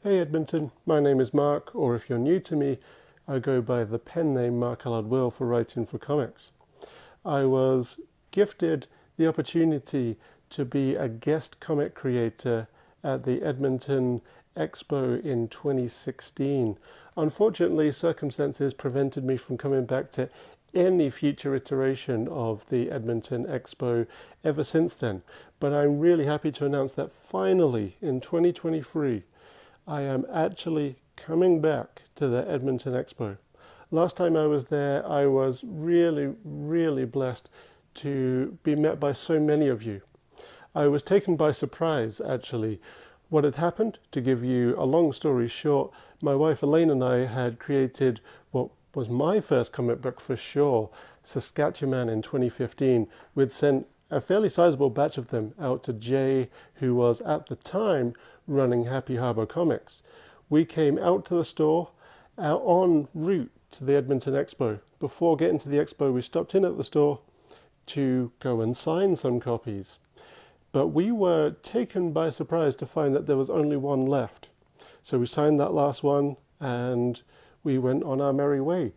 Hey Edmonton, my name is Mark, or if you're new to me, I go by the pen name Mark Allard Will for writing for comics. I was gifted the opportunity to be a guest comic creator at the Edmonton Expo in 2016. Unfortunately, circumstances prevented me from coming back to any future iteration of the Edmonton Expo ever since then. But I'm really happy to announce that finally, in 2023, I am actually coming back to the Edmonton Expo. Last time I was there, I was really blessed to be met by so many of you. I was taken by surprise, actually. What had happened, to give you a long story short, my wife Elaine and I had created what was my first comic book for sure, Saskatchewan in 2015. We'd sent a fairly sizable batch of them out to Jay, who was at the time running Happy Harbor Comics. We came out to the store, out en route to the Edmonton Expo. Before getting to the expo, we stopped in at the store to go and sign some copies. But we were taken by surprise to find that there was only one left. So we signed that last one and we went on our merry way.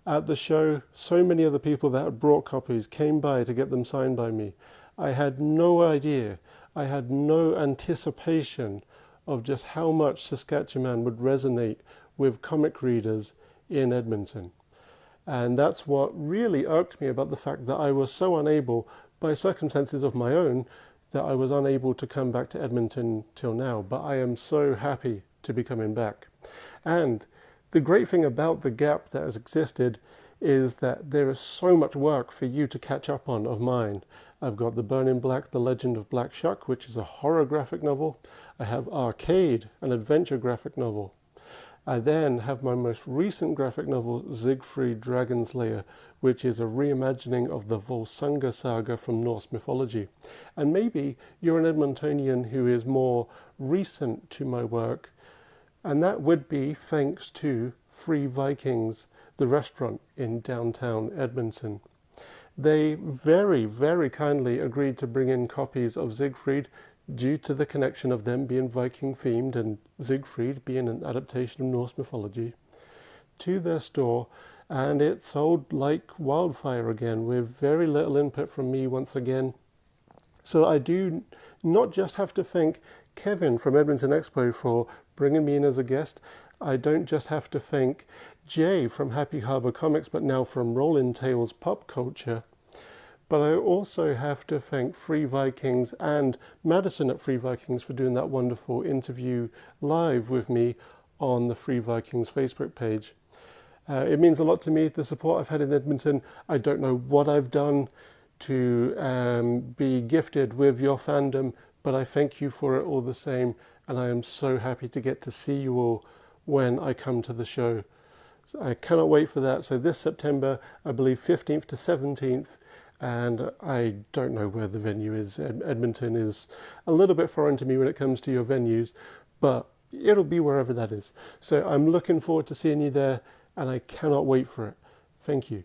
At the show, so many of the people that had brought copies came by to get them signed by me. I had no idea, I had no anticipation of just how much Saskatchewan would resonate with comic readers in Edmonton. And that's what really irked me about the fact that I was so unable, by circumstances of my own, that I was unable to come back to Edmonton till now. But I am so happy to be coming back. And the great thing about the gap that has existed is that there is so much work for you to catch up on of mine. I've got The Burning Black, The Legend of Black Shuck, which is a horror graphic novel. I have Arcade, an adventure graphic novel. I then have my most recent graphic novel, Siegfried Dragonslayer, which is a reimagining of the Volsunga saga from Norse mythology. And maybe you're an Edmontonian who is more recent to my work, and that would be thanks to Free Vikings, the restaurant in downtown Edmonton. They very kindly agreed to bring in copies of Siegfried due to the connection of them being Viking themed and Siegfried being an adaptation of Norse mythology to their store, and it sold like wildfire again with very little input from me once again. So I do not just have to thank Kevin from Edmonton Expo for bringing me in as a guest. I don't just have to thank Jay from Happy Harbor Comics, but now from Rolling Tales Pop Culture. But I also have to thank Free Vikings and Madison at Free Vikings for doing that wonderful interview live with me on the Free Vikings Facebook page. It means a lot to me, the support I've had in Edmonton. I don't know what I've done to be gifted with your fandom, but I thank you for it all the same, and I am so happy to get to see you all when I come to the show. So I cannot wait for that. So this September, I believe 15th to 17th, and I don't know where the venue is. Edmonton is a little bit foreign to me when it comes to your venues, but it'll be wherever that is. So I'm looking forward to seeing you there, and I cannot wait for it. Thank you.